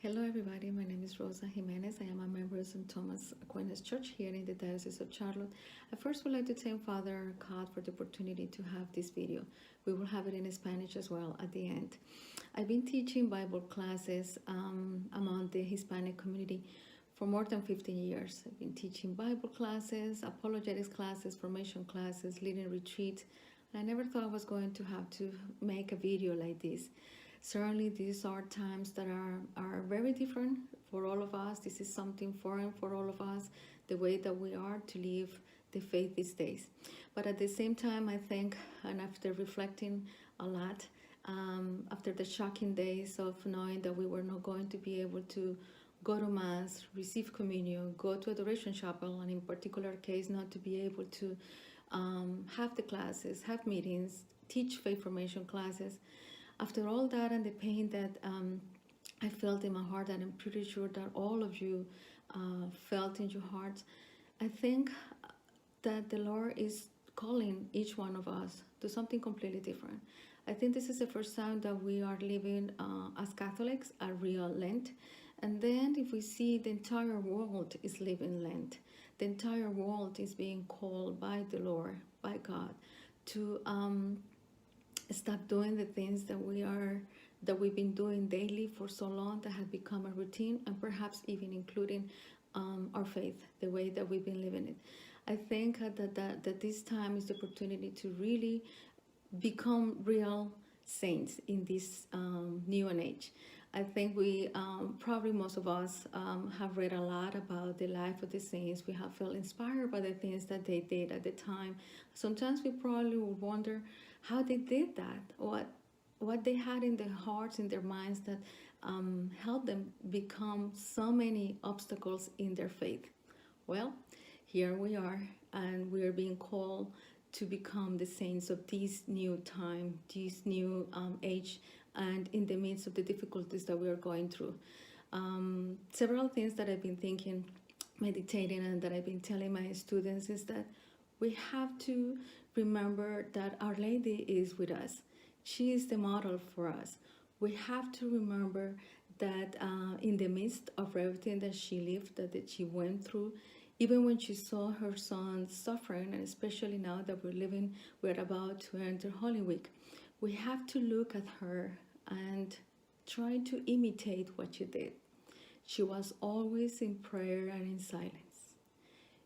Hello everybody, my name is Rosa Jimenez. I am a member of St. Thomas Aquinas Church here in the Diocese of Charlotte. I first would like to thank Father God for the opportunity to have this video. We will have it in Spanish as well at the end. I've been teaching Bible classes among the Hispanic community for more than 15 years. I've been teaching Bible classes, apologetics classes, formation classes, leading retreats. And I never thought I was going to have to make a video like this. Certainly, these are times that are very different for all of us. This is something foreign for all of us, the way that we are to live the faith these days. But at the same time, I think, and after reflecting a lot, after the shocking days of knowing that we were not going to be able to go to Mass, receive communion, go to adoration chapel, and in particular case, not to be able to have the classes, have meetings, teach faith formation classes, after all that and the pain that I felt in my heart, and I'm pretty sure that all of you felt in your hearts, I think that the Lord is calling each one of us to something completely different. I think this is the first time that we are living as Catholics a real Lent. And then if we see the entire world is living Lent, the entire world is being called by the Lord, by God, to stop doing the things that we've been doing daily for so long, that have become a routine, and perhaps even including our faith, the way that we've been living it. I think that this time is the opportunity to really become real saints in this new age. I think we probably most of us have read a lot about the life of the saints. We have felt inspired by the things that they did at the time. Sometimes we probably would wonder how they did that, what they had in their hearts, in their minds, that helped them become so many obstacles in their faith. Well, here we are, and we are being called to become the saints of this new time, this new age, and in the midst of the difficulties that we are going through. Several things that I've been thinking, meditating, and that I've been telling my students is that we have to remember that Our Lady is with us. She is the model for us. We have to remember that in the midst of everything that she lived, that she went through, even when she saw her son suffering, and especially now that we're about to enter Holy Week, we have to look at her and try to imitate what she did. She was always in prayer and in silence.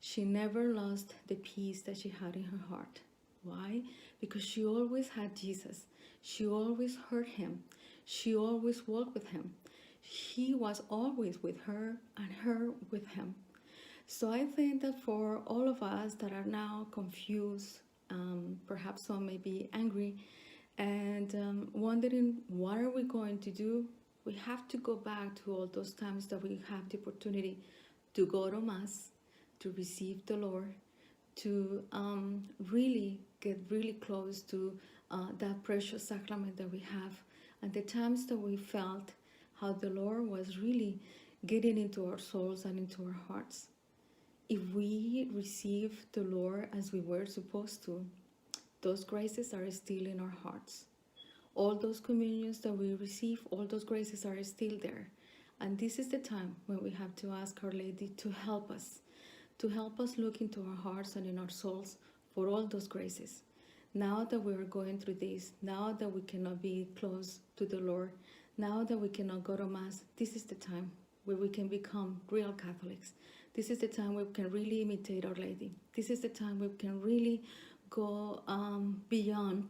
She never lost the peace that she had in her heart. Why? Because she always had Jesus. She always heard him. She always walked with him. He was always with her and her with him. So I think that for all of us that are now confused, perhaps some may be angry, and wondering what are we going to do, we have to go back to all those times that we have the opportunity to go to Mass, to receive the Lord, to really get really close to that precious sacrament that we have, and the times that we felt how the Lord was really getting into our souls and into our hearts. If we receive the Lord as we were supposed to, those graces are still in our hearts. All those communions that we receive, all those graces are still there. And this is the time when we have to ask Our Lady to help us look into our hearts and in our souls for all those graces. Now that we are going through this, now that we cannot be close to the Lord, now that we cannot go to Mass, this is the time where we can become real Catholics. This is the time where we can really imitate Our Lady. This is the time where we can really go beyond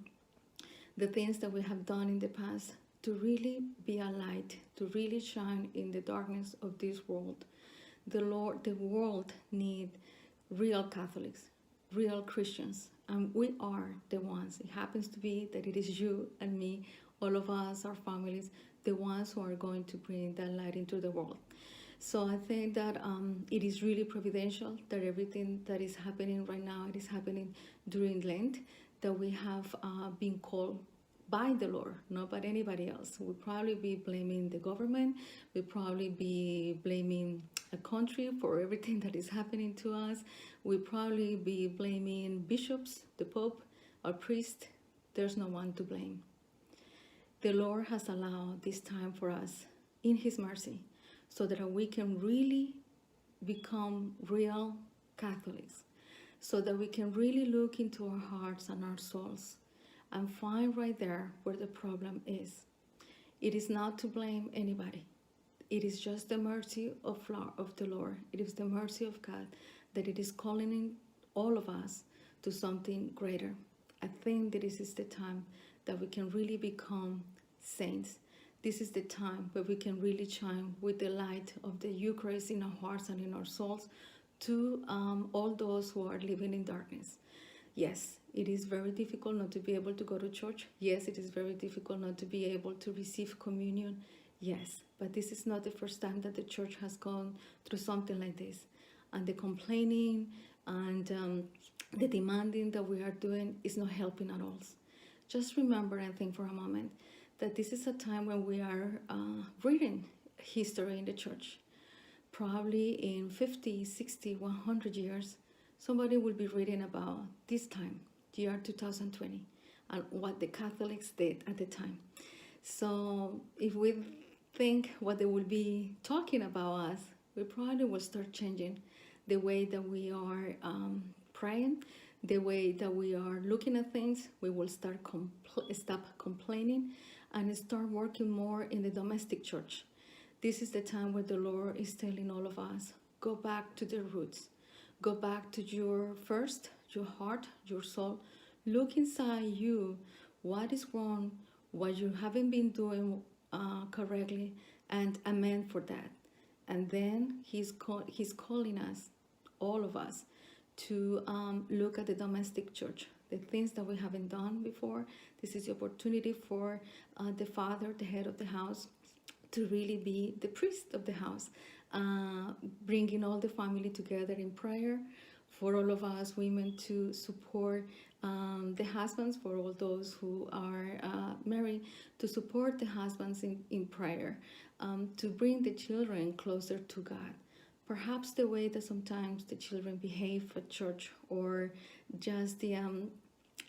the things that we have done in the past, to really be a light, to really shine in the darkness of this world. The world needs real Catholics, real Christians, and we are the ones. It happens to be that it is you and me, all of us, our families, the ones who are going to bring that light into the world. So I think that it is really providential that everything that is happening right now, it is happening during Lent, that we have been called by the Lord, not by anybody else. We'll probably be blaming the government. We'll probably be blaming a country for everything that is happening to us. We'll probably be blaming bishops, the Pope, or priest. There's no one to blame. The Lord has allowed this time for us in His mercy, so that we can really become real Catholics, so that we can really look into our hearts and our souls and find right there where the problem is. It is not to blame anybody. It is just the mercy of the Lord. It is the mercy of God that it is calling in all of us to something greater. I think that this is the time that we can really become saints. This is the time where we can really shine with the light of the Eucharist in our hearts and in our souls to all those who are living in darkness. Yes, it is very difficult not to be able to go to church. Yes, it is very difficult not to be able to receive communion. Yes, but this is not the first time that the church has gone through something like this. And the complaining and the demanding that we are doing is not helping at all. Just remember and think for a moment that this is a time when we are reading history in the church. Probably in 50, 60, 100 years, somebody will be reading about this time, year 2020, and what the Catholics did at the time. So if we think what they will be talking about us, we probably will start changing the way that we are praying, the way that we are looking at things. We will stop complaining and start working more in the domestic church. This is the time where the Lord is telling all of us, go back to the roots. Go back to your heart, your soul. Look inside you. What is wrong? What you haven't been doing correctly, and amend for that. And then He's calling us, all of us, to look at the domestic church, the things that we haven't done before. This is the opportunity for the father, the head of the house, to really be the priest of the house, bringing all the family together in prayer, for all of us women to support the husbands, for all those who are married, to support the husbands in prayer, to bring the children closer to God. Perhaps the way that sometimes the children behave at church, or just the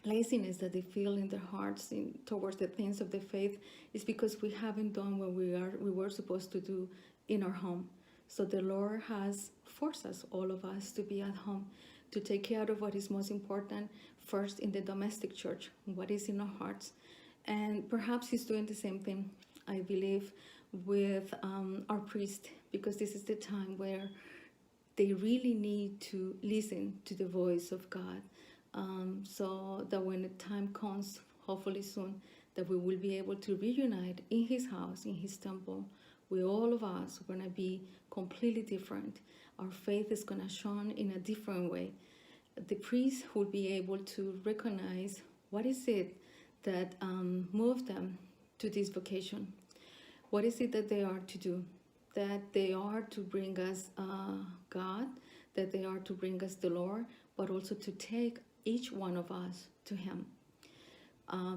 laziness that they feel in their hearts towards the things of the faith, is because we haven't done what we were supposed to do in our home. So the Lord has forced us, all of us, to be at home, to take care of what is most important first in the domestic church, what is in our hearts. And perhaps He's doing the same thing, I believe, with our priest, because this is the time where they really need to listen to the voice of God, so that when the time comes, hopefully soon, that we will be able to reunite in His house, in His temple, with all of us. We're going to be completely different. Our faith is going to shine in a different way. The priest will be able to recognize what is it that moved them to this vocation. What is it that they are to do? That they are to bring us God, that they are to bring us the Lord, but also to take each one of us to Him.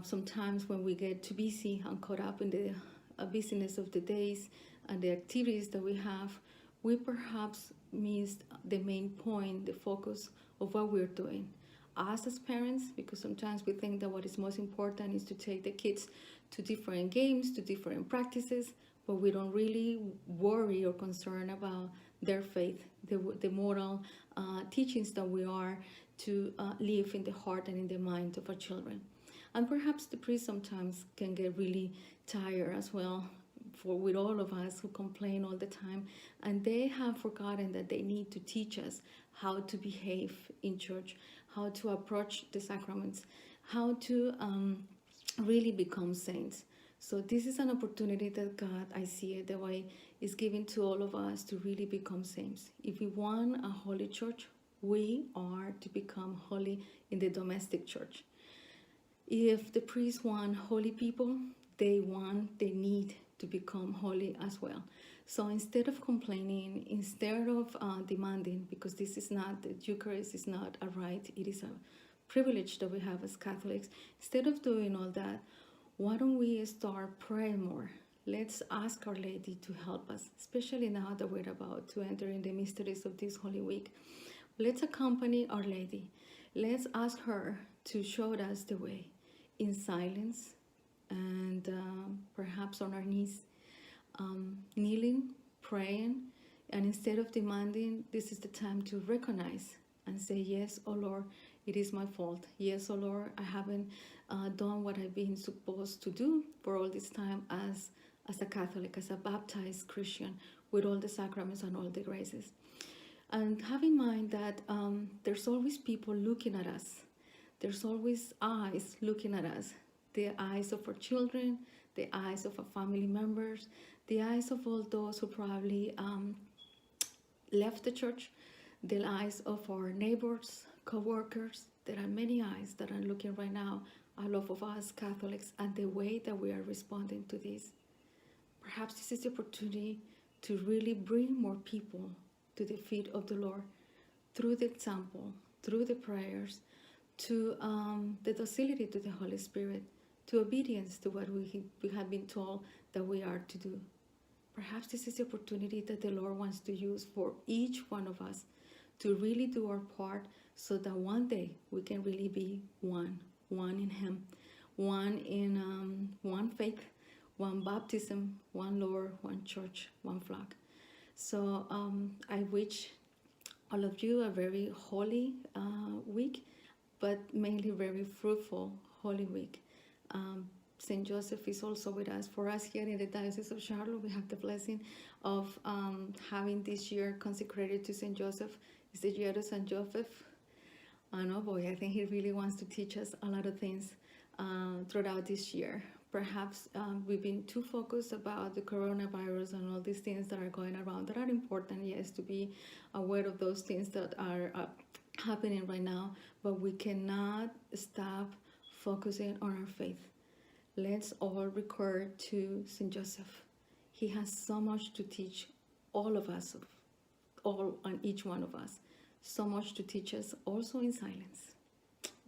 Sometimes when we get too busy and caught up in the busyness of the days and the activities that we have, we perhaps missed the main point, the focus of what we're doing. Us as parents, because sometimes we think that what is most important is to take the kids to different games, to different practices, but we don't really worry or concern about their faith, the moral teachings that we are to live in the heart and in the mind of our children. And perhaps the priest sometimes can get really tired as well, with all of us who complain all the time, and they have forgotten that they need to teach us how to behave in church, how to approach the sacraments, how to really become saints. So this is an opportunity that God, I see it the way, is giving to all of us to really become saints. If we want a holy church, we are to become holy in the domestic church. If the priests want holy people, they need to become holy as well. So instead of complaining, instead of demanding, because this is not, the Eucharist is not a right, it is a privilege that we have as Catholics, instead of doing all that, why don't we start praying more? Let's ask Our Lady to help us, especially now that we're about to enter in the mysteries of this Holy Week. Let's accompany Our Lady. Let's ask her to show us the way in silence and perhaps on our knees, kneeling, praying, and instead of demanding, this is the time to recognize and say, yes, oh Lord, it is my fault. Yes, oh Lord, I haven't done what I've been supposed to do for all this time as a Catholic, as a baptized Christian, with all the sacraments and all the graces. And have in mind that there's always people looking at us. There's always eyes looking at us. The eyes of our children, the eyes of our family members, the eyes of all those who probably left the church, the eyes of our neighbors, co-workers. There are many eyes that are looking right now, all of us Catholics, and the way that we are responding to this. Perhaps this is the opportunity to really bring more people to the feet of the Lord through the example, through the prayers, to the docility to the Holy Spirit, to obedience to what we have been told that we are to do. Perhaps this is the opportunity that the Lord wants to use for each one of us to really do our part, so that one day we can really be one in Him, one in one faith, one baptism, one Lord, one church, one flag. So I wish all of you a very holy week, but mainly very fruitful Holy Week. Saint Joseph is also with us. For us here in the Diocese of Charlotte, we have the blessing of having this year consecrated to Saint Joseph. It's the year of Saint Joseph. Oh boy, I think he really wants to teach us a lot of things throughout this year. Perhaps we've been too focused about the coronavirus and all these things that are going around that are important, yes, to be aware of those things that are happening right now, but we cannot stop focusing on our faith. Let's all recur to Saint Joseph. He has so much to teach all of us, all and each one of us, so much to teach us, also in silence.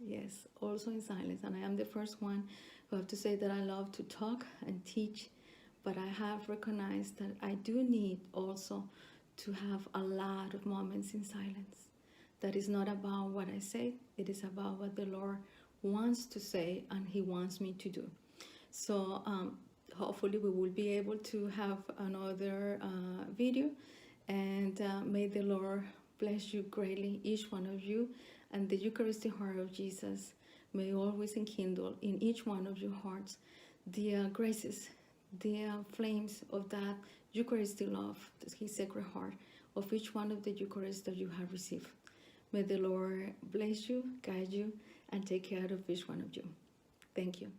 Yes, also in silence. And I am the first one who have to say that I love to talk and teach, but I have recognized that I do need also to have a lot of moments in silence. That is not about what I say, it is about what the Lord wants to say and He wants me to do. So hopefully we will be able to have another video, and may the Lord bless you greatly, each one of you, and the Eucharistic heart of Jesus may always enkindle in each one of your hearts the graces, the flames of that Eucharistic love, His Sacred Heart, of each one of the Eucharists that you have received. May the Lord bless you, guide you, and take care of each one of you. Thank you.